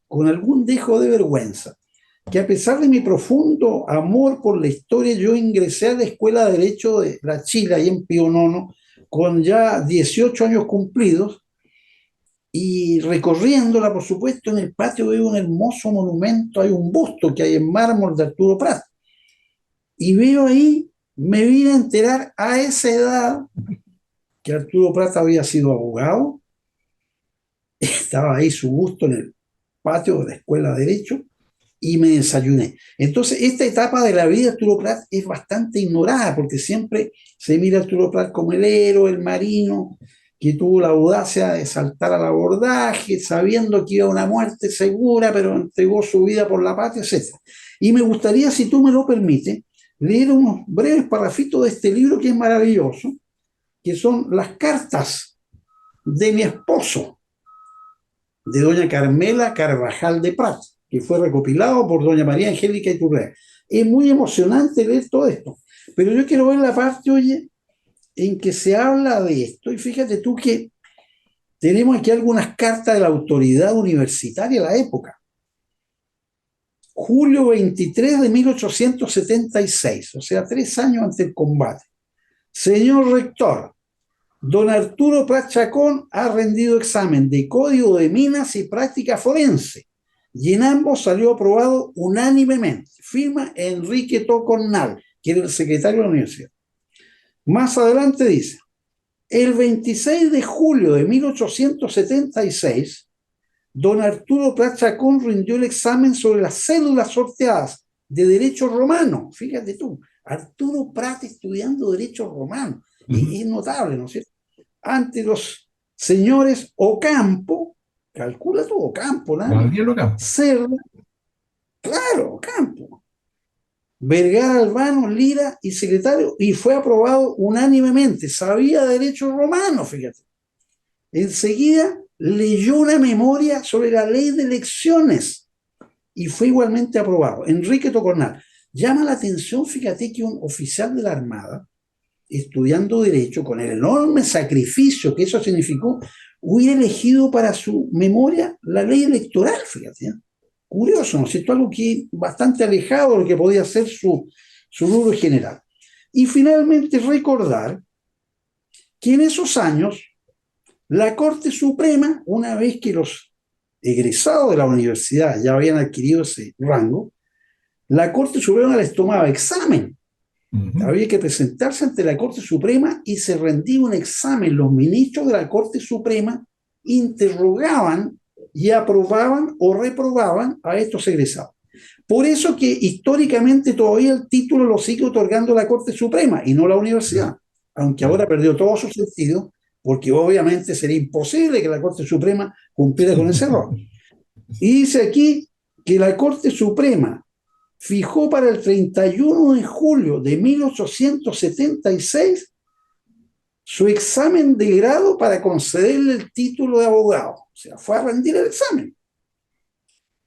con algún dejo de vergüenza, que a pesar de mi profundo amor por la historia, yo ingresé a la Escuela de Derecho de la Chile, ahí en Pío Nono, con ya 18 años cumplidos, y recorriéndola, por supuesto, en el patio veo un hermoso monumento, hay un busto que hay en mármol de Arturo Prat. Y veo ahí, me vine a enterar a esa edad que Arturo Prat había sido abogado, estaba ahí su busto en el patio de la Escuela de Derecho, y me desayuné. Entonces, esta etapa de la vida de Arturo Prat es bastante ignorada, porque siempre se mira a Arturo Prat como el héroe, el marino, que tuvo la audacia de saltar al abordaje, sabiendo que iba a una muerte segura, pero entregó su vida por la patria, etc. Y me gustaría, si tú me lo permites, leer unos breves parrafitos de este libro que es maravilloso, que son las cartas de mi esposo, de doña Carmela Carvajal de Prat, que fue recopilado por doña María Angélica Iturrea. Es muy emocionante leer todo esto, pero yo quiero ver la parte, oye, en que se habla de esto, y fíjate tú que tenemos aquí algunas cartas de la autoridad universitaria de la época. Julio 23 de 1876, o sea, 3 años antes del combate. Señor rector, don Arturo Prat Chacón ha rendido examen de Código de Minas y Práctica Forense, y en ambos salió aprobado unánimemente. Firma Enrique Tocornal, que era el secretario de la universidad. Más adelante dice, el 26 de julio de 1876, don Arturo Prat Chacón rindió el examen sobre las cédulas sorteadas de Derecho Romano. Fíjate tú, Arturo Prat estudiando Derecho Romano. Es notable, ¿no es cierto? Ante los señores Ocampo, calcula tú, Ocampo, ¿no? Cerda, claro, Ocampo, Vergara Albano, Lira y secretario, y fue aprobado unánimemente. Sabía derecho romano, fíjate. Enseguida leyó una memoria sobre la ley de elecciones y fue igualmente aprobado. Enrique Tocornal. Llama la atención, fíjate, que un oficial de la Armada, estudiando derecho, con el enorme sacrificio que eso significó, hubiera elegido para su memoria la ley electoral, fíjate, ¿eh? Curioso, ¿no es cierto? Algo que bastante alejado de lo que podía ser su rubro general. Y finalmente recordar que en esos años la Corte Suprema, una vez que los egresados de la universidad ya habían adquirido ese rango, la Corte Suprema les tomaba examen. Había que presentarse ante la Corte Suprema y se rendía un examen. Los ministros de la Corte Suprema interrogaban y aprobaban o reprobaban a estos egresados. Por eso que históricamente todavía el título lo sigue otorgando la Corte Suprema y no la universidad, aunque ahora perdió todo su sentido, porque obviamente sería imposible que la Corte Suprema cumpliera con ese error. Y dice aquí que la Corte Suprema fijó para el 31 de julio de 1876 su examen de grado para concederle el título de abogado. O sea, fue a rendir el examen.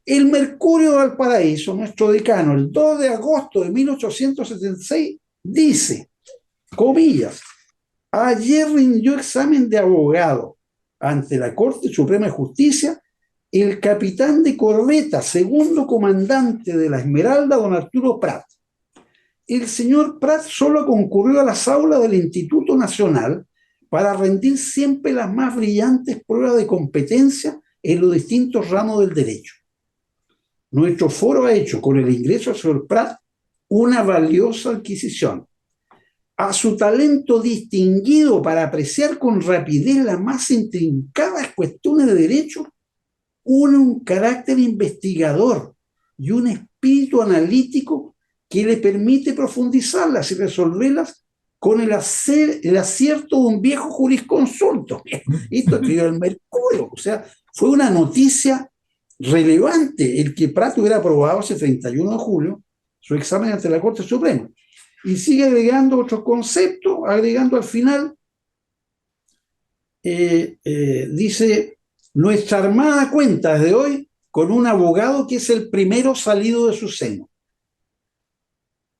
El Mercurio de Valparaíso, nuestro decano, el 2 de agosto de 1876, dice, comillas, ayer rindió examen de abogado ante la Corte Suprema de Justicia el capitán de corbeta, segundo comandante de la Esmeralda, don Arturo Prat. El señor Prat solo concurrió a las aulas del Instituto Nacional para rendir siempre las más brillantes pruebas de competencia en los distintos ramos del derecho. Nuestro foro ha hecho, con el ingreso del señor Prat, una valiosa adquisición. A su talento distinguido para apreciar con rapidez las más intrincadas cuestiones de derecho, une un carácter investigador y un espíritu analítico que le permite profundizarlas y resolverlas con el acierto de un viejo jurisconsulto. Esto escribió el Mercurio. O sea, fue una noticia relevante el que Prat hubiera aprobado ese 31 de julio su examen ante la Corte Suprema. Y sigue agregando otros conceptos, agregando al final, dice, nuestra Armada cuenta desde hoy con un abogado que es el primero salido de su seno.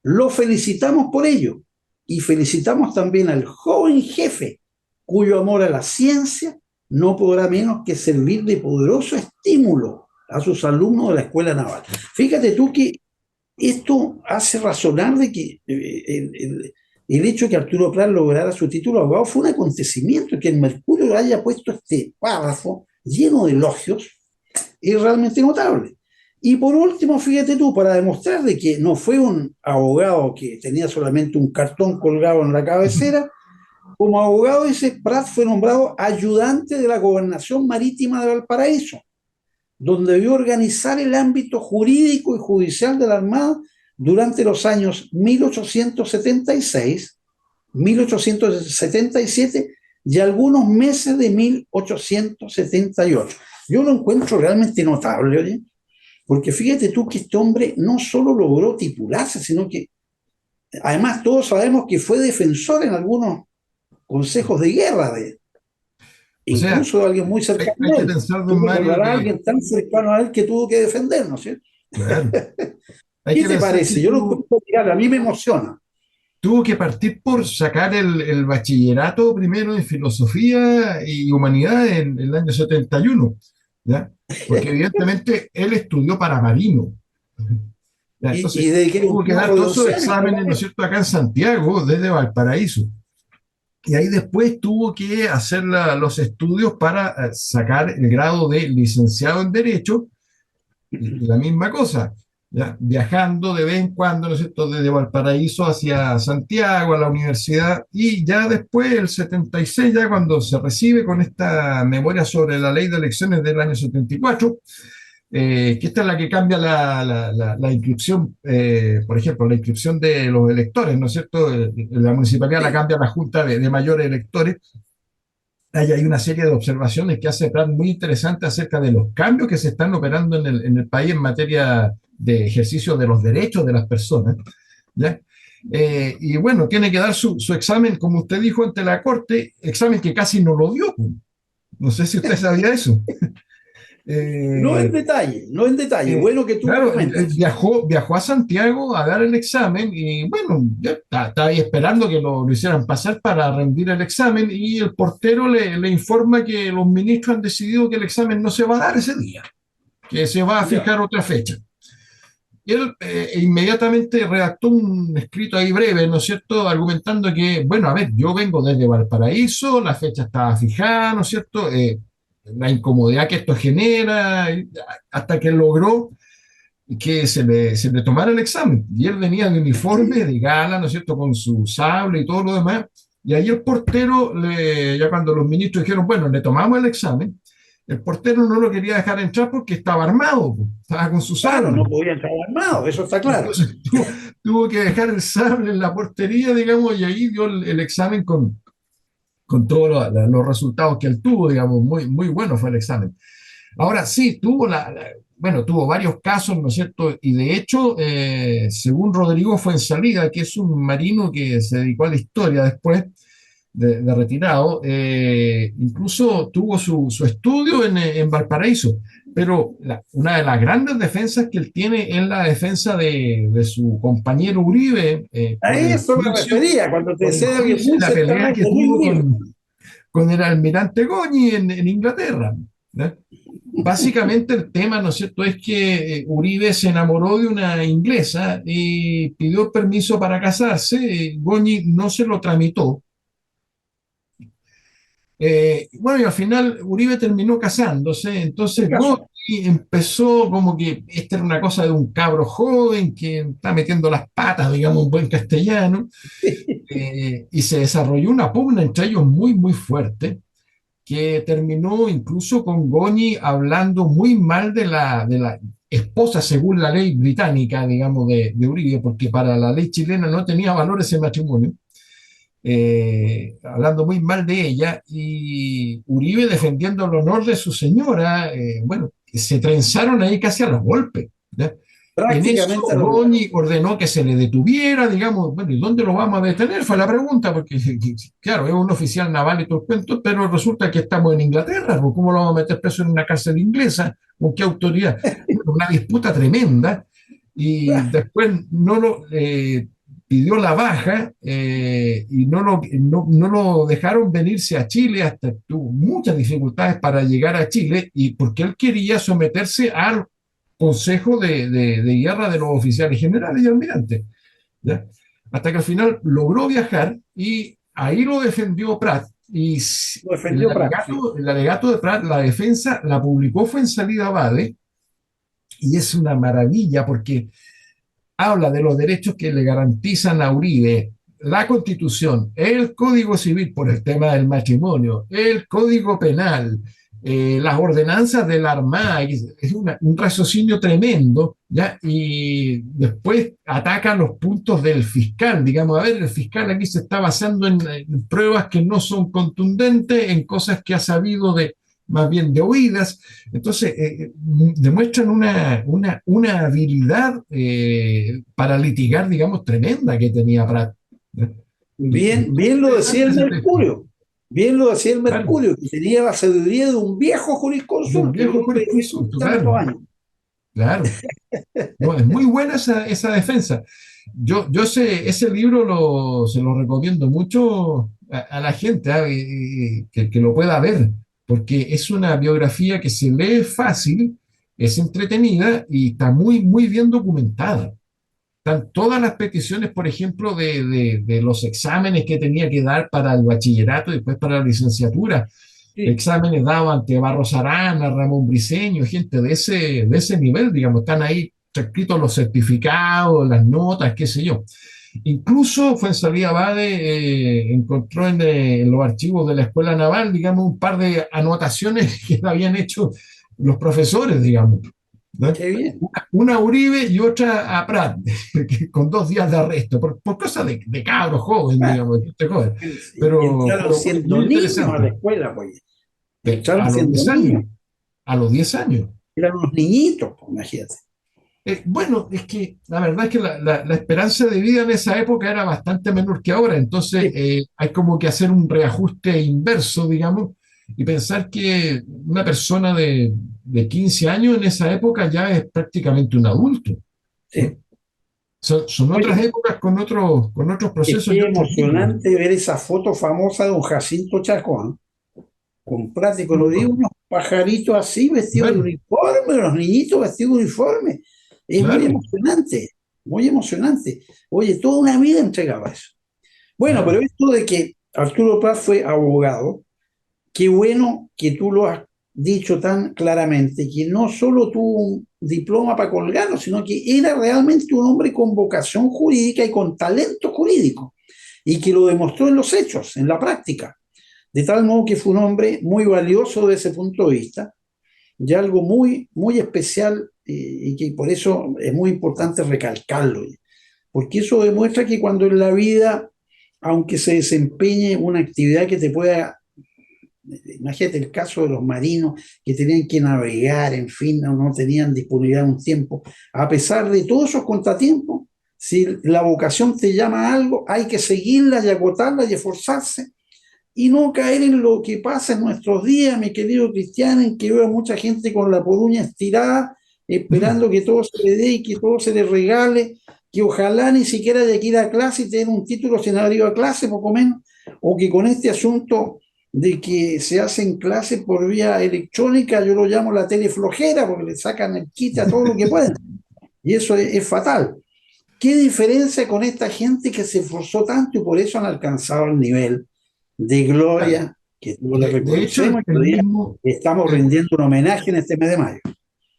Lo felicitamos por ello y felicitamos también al joven jefe cuyo amor a la ciencia no podrá menos que servir de poderoso estímulo a sus alumnos de la Escuela Naval. Fíjate tú que esto hace razonar de que el hecho de que Arturo Prat lograra su título de abogado fue un acontecimiento. Que el Mercurio haya puesto este párrafo lleno de elogios es realmente notable. Y por último, fíjate tú, para demostrar de que no fue un abogado que tenía solamente un cartón colgado en la cabecera, como abogado ese Prat fue nombrado ayudante de la Gobernación Marítima de Valparaíso, donde debió organizar el ámbito jurídico y judicial de la Armada durante los años 1876, 1877 y algunos meses de 1878. Yo lo encuentro realmente notable, oye, porque fíjate tú que este hombre no solo logró titularse, sino que además todos sabemos que fue defensor en algunos consejos de guerra incluso de alguien muy cercano a él. Tú recordarás a alguien tan cercano a él que tuvo que defender, ¿no es cierto? Claro. ¿Qué te parece? Yo lo encuentro, a mí me emociona. Tuvo que partir por sacar el bachillerato primero en filosofía y humanidad en el año 71, ¿ya? Porque evidentemente él estudió para marino. ¿Ya? Entonces, tuvo que dar todos sus exámenes, ¿no es cierto?, acá en Santiago, desde Valparaíso. Y ahí después tuvo que hacer los estudios para sacar el grado de licenciado en Derecho, la misma cosa, ¿ya? Viajando de vez en cuando, ¿no es cierto?, desde Valparaíso hacia Santiago, a la universidad, y ya después, el 76, ya cuando se recibe con esta memoria sobre la ley de elecciones del año 74, que esta es la que cambia la inscripción, por ejemplo, la inscripción de los electores, ¿no es cierto? La municipalidad la cambia la Junta de Mayores Electores. Ahí hay una serie de observaciones que hace Prat muy interesante acerca de los cambios que se están operando en el país en materia de ejercicio de los derechos de las personas, ¿ya? Y bueno, tiene que dar su examen, como usted dijo, ante la Corte, examen que casi no lo dio. No sé si usted sabía eso. No en detalle, no en detalle. Bueno que tú claro, viajó a Santiago a dar el examen y bueno, ya estaba ahí esperando que lo hicieran pasar para rendir el examen y el portero le informa que los ministros han decidido que el examen no se va a dar ese día, que se va a fijar otra fecha. Y él inmediatamente redactó un escrito ahí breve, ¿no es cierto?, argumentando que, bueno, a ver, yo vengo desde Valparaíso, la fecha estaba fijada, ¿no es cierto?, la incomodidad que esto genera, hasta que logró que se le tomara el examen. Y él venía de uniforme, de gala, ¿no es cierto?, con su sable y todo lo demás. Y ahí el portero, ya cuando los ministros dijeron, bueno, le tomamos el examen, el portero no lo quería dejar entrar porque estaba armado, estaba con su sable. Claro, no podía entrar armado, eso está claro. Entonces, tuvo que dejar el sable en la portería, digamos, y ahí dio el examen con todos los resultados que él tuvo, digamos, muy, muy bueno fue el examen. Ahora sí, tuvo varios casos, ¿no es cierto? Y de hecho, según Rodrigo Fuenzalida, que es un marino que se dedicó a la historia después de retirado, incluso tuvo su estudio en Valparaíso, pero una de las grandes defensas que él tiene es la defensa de su compañero Uribe. A eso me refería, cuando te decía que la pelea que tuvo con el almirante Goñi en Inglaterra, ¿no? Básicamente el tema, ¿no es cierto?, es que Uribe se enamoró de una inglesa y pidió permiso para casarse. Goñi no se lo tramitó. Bueno, y al final Uribe terminó casándose, ¿Qué entonces Goñi caso? empezó como que esta era una cosa de un cabro joven que está metiendo las patas, digamos, en buen castellano, y se desarrolló una pugna entre ellos muy, muy fuerte, que terminó incluso con Goñi hablando muy mal de la esposa, según la ley británica, digamos, de Uribe, porque para la ley chilena no tenía valor ese matrimonio, hablando muy mal de ella, y Uribe defendiendo el honor de su señora, bueno, se trenzaron ahí casi a los golpes, ¿ya? En eso, Prácticamente a los golpes. Goñi ordenó que se le detuviera, digamos, bueno, ¿y dónde lo vamos a detener? Fue la pregunta, porque, claro, es un oficial naval y todo el cuento, pero resulta que estamos en Inglaterra, pues, ¿cómo lo vamos a meter preso en una cárcel inglesa? ¿Con qué autoridad? Bueno, una disputa tremenda, y después no lo, pidió la baja y no lo dejaron venirse a Chile, hasta tuvo muchas dificultades para llegar a Chile, y porque él quería someterse al Consejo de Guerra de los Oficiales Generales y Almirantes, ¿ya? Hasta que al final logró viajar y ahí lo defendió Prat. Y Lo defendió Prat, sí. el alegato de Prat, la defensa la publicó fue en Salida Bade, y es una maravilla porque habla de los derechos que le garantizan a Uribe la Constitución, el Código Civil por el tema del matrimonio, el Código Penal, las ordenanzas de la Armada, es un raciocinio tremendo, ¿ya? Y después atacan los puntos del fiscal, digamos, a ver, el fiscal aquí se está basando en pruebas que no son contundentes, en cosas que ha sabido de, más bien de oídas. Entonces, demuestran una habilidad para litigar, digamos, tremenda que tenía Prat. Y Bien, bien lo decía interesante el ese texto. Mercurio. Bien lo decía el Claro, Mercurio, que tenía la sabiduría de un viejo de un jurisconsulto, un viejo hombre de ciento jurisconsulto, y tantos claro, años. claro. No, es muy buena esa defensa. Yo ese libro se lo recomiendo mucho a la gente, que lo pueda ver, porque es una biografía que se lee fácil, es entretenida y está muy, muy bien documentada. Están todas las peticiones, por ejemplo, de los exámenes que tenía que dar para el bachillerato y después para la licenciatura. Sí. Exámenes dados ante Barros Arana, Ramón Briceño, gente de ese nivel, digamos, están ahí escritos los certificados, las notas, qué sé yo. Incluso Fuenzalía Bade encontró en los archivos de la Escuela Naval, digamos, un par de anotaciones que habían hecho los profesores, digamos, ¿no? Qué bien. Una a Uribe y otra a Prat, con 2 días de arresto, por cosas de cabro joven, Ah, digamos, este joven. y entraron Pero bueno, siendo muy niños a la interesante. escuela, pues. Entraron A los siendo 10 niños. años, a los 10 años. Eran unos niñitos, pues, imagínate. Bueno, es que la verdad es que la esperanza de vida en esa época era bastante menor que ahora, entonces Sí, hay como que hacer un reajuste inverso, digamos, y pensar que una persona de 15 años en esa época ya es prácticamente un adulto, ¿no? sí. Son otras Oye, épocas con otros es procesos que y es otros ritmos. emocionante ver esa foto famosa de don Jacinto Chacón, con práctico, lo digo, unos pajaritos así vestidos de Claro, uniforme, los niñitos vestidos de uniforme. Es muy claro, emocionante, muy emocionante. Oye, toda una vida entregaba eso. Bueno, pero claro. esto de que Arturo Prat fue abogado, qué bueno que tú lo has dicho tan claramente, que no solo tuvo un diploma para colgarlo, sino que era realmente un hombre con vocación jurídica y con talento jurídico, y que lo demostró en los hechos, en la práctica. De tal modo que fue un hombre muy valioso desde ese punto de vista, y algo muy, muy especial, y que por eso es muy importante recalcarlo, porque eso demuestra que cuando en la vida, aunque se desempeñe una actividad que te pueda, imagínate el caso de los marinos que tenían que navegar, en fin, no tenían disponibilidad un tiempo, a pesar de todos esos contratiempos, si la vocación te llama a algo, hay que seguirla y agotarla y esforzarse y no caer en lo que pasa en nuestros días, mi querido Cristiano, en que veo a mucha gente con la poruña estirada, esperando que todo se le dé y que todo se le regale, que ojalá ni siquiera haya que ir a clase y tener un título sin haber ido a clase, poco menos, o que con este asunto de que se hacen clases por vía electrónica, yo lo llamo la teleflojera, porque le sacan el quite a todo lo que pueden, y eso es fatal. ¿Qué diferencia con esta gente que se esforzó tanto y por eso han alcanzado el nivel de Claro. gloria que todos le De hecho, reconocemos y hoy día estamos rindiendo un homenaje en este mes de mayo.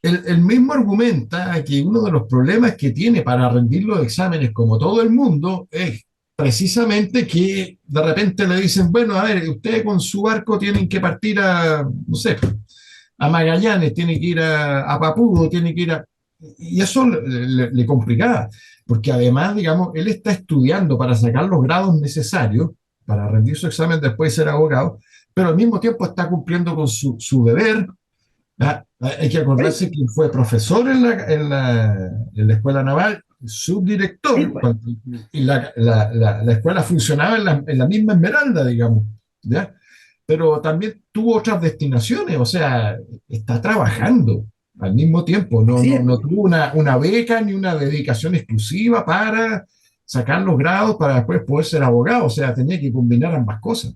el mismo argumenta que uno de los problemas que tiene para rendir los exámenes, como todo el mundo, es precisamente que de repente le dicen, bueno, a ver, ustedes con su barco tienen que partir a, no sé, a Magallanes, tienen que ir a Papúa, tienen que ir a... Y eso le complicaba, porque además, digamos, él está estudiando para sacar los grados necesarios para rendir su examen después de ser abogado, pero al mismo tiempo está cumpliendo con su deber. Hay que acordarse que fue profesor en la Escuela Naval, Sí, subdirector, pues. y la escuela funcionaba en la misma Esmeralda, digamos, ¿ya? Pero también tuvo otras destinaciones, o sea, está trabajando al mismo tiempo, no, Así no, es. no tuvo una beca ni una dedicación exclusiva para sacar los grados para después poder ser abogado, o sea, tenía que combinar ambas cosas.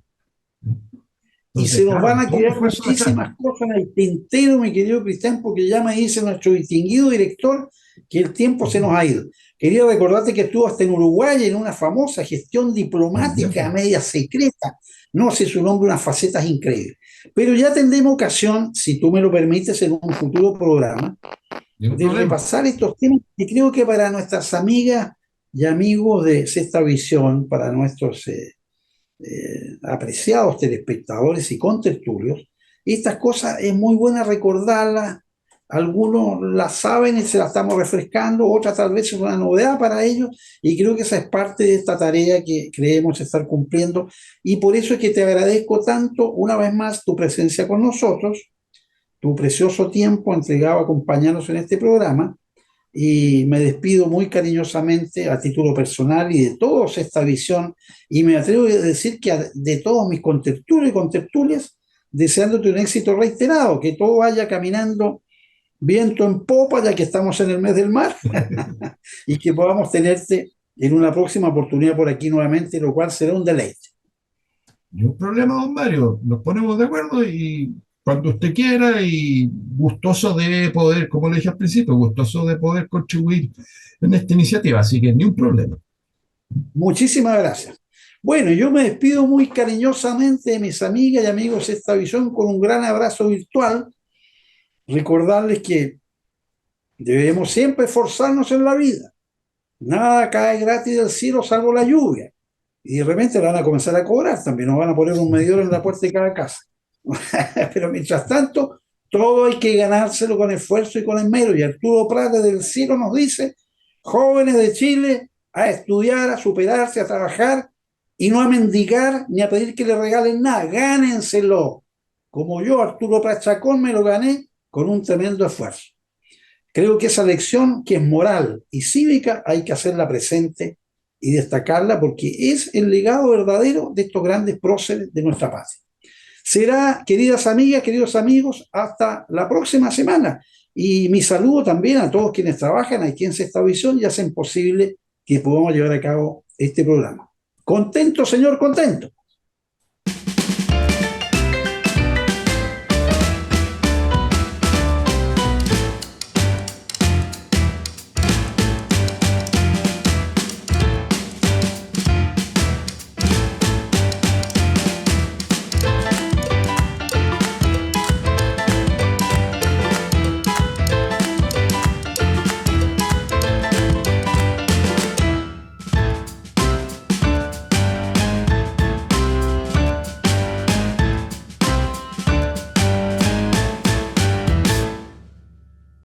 Y Entonces, se nos van claro, a todo quedar esfuerzo detrás. muchísimas cosas en el tintero, mi querido Cristian, porque ya me dice nuestro distinguido director que el tiempo se nos ha ido. Quería recordarte que estuvo hasta en Uruguay en una famosa gestión También, diplomática pues, media secreta. No sé su nombre, unas facetas increíbles. Pero ya tendremos ocasión, si tú me lo permites, en un futuro programa, ningún de problema. repasar estos temas que creo que para nuestras amigas y amigos de Sexta Visión, para nuestros apreciados telespectadores y contertulios, estas cosas es muy buena recordarlas. Algunos las saben y se las estamos refrescando, otras tal vez es una novedad para ellos, y creo que esa es parte de esta tarea que creemos estar cumpliendo. Y por eso es que te agradezco tanto una vez más tu presencia con nosotros, tu precioso tiempo entregado a acompañarnos en este programa, y me despido muy cariñosamente a título personal y de todos esta visión, y me atrevo a decir que de todos mis contertulios y contertulias, deseándote un éxito reiterado, que todo vaya caminando viento en popa, ya que estamos en el mes del mar, y que podamos tenerte en una próxima oportunidad por aquí nuevamente, lo cual será un deleite. Ni un problema, don Mario. Nos ponemos de acuerdo y cuando usted quiera y gustoso de poder, como le dije al principio, gustoso de poder contribuir en esta iniciativa. Así que ni un problema. Muchísimas gracias. Bueno, yo me despido muy cariñosamente de mis amigas y amigos de esta visión con un gran abrazo virtual. Recordarles que debemos siempre esforzarnos en la vida. Nada cae gratis del cielo salvo la lluvia. Y de repente la van a comenzar a cobrar también, nos van a poner un medidor en la puerta de cada casa. Pero mientras tanto, todo hay que ganárselo con esfuerzo y con esmero. Y Arturo Prat desde el cielo nos dice, jóvenes de Chile, a estudiar, a superarse, a trabajar y no a mendigar ni a pedir que le regalen nada. Gánenselo. Como yo, Arturo Prat Chacón, me lo gané con un tremendo esfuerzo. Creo que esa lección, que es moral y cívica, hay que hacerla presente y destacarla porque es el legado verdadero de estos grandes próceres de nuestra patria. Será, queridas amigas, queridos amigos, hasta la próxima semana. Y mi saludo también a todos quienes trabajan aquí en Sexta Visión y hacen posible que podamos llevar a cabo este programa. Contento, señor, contento.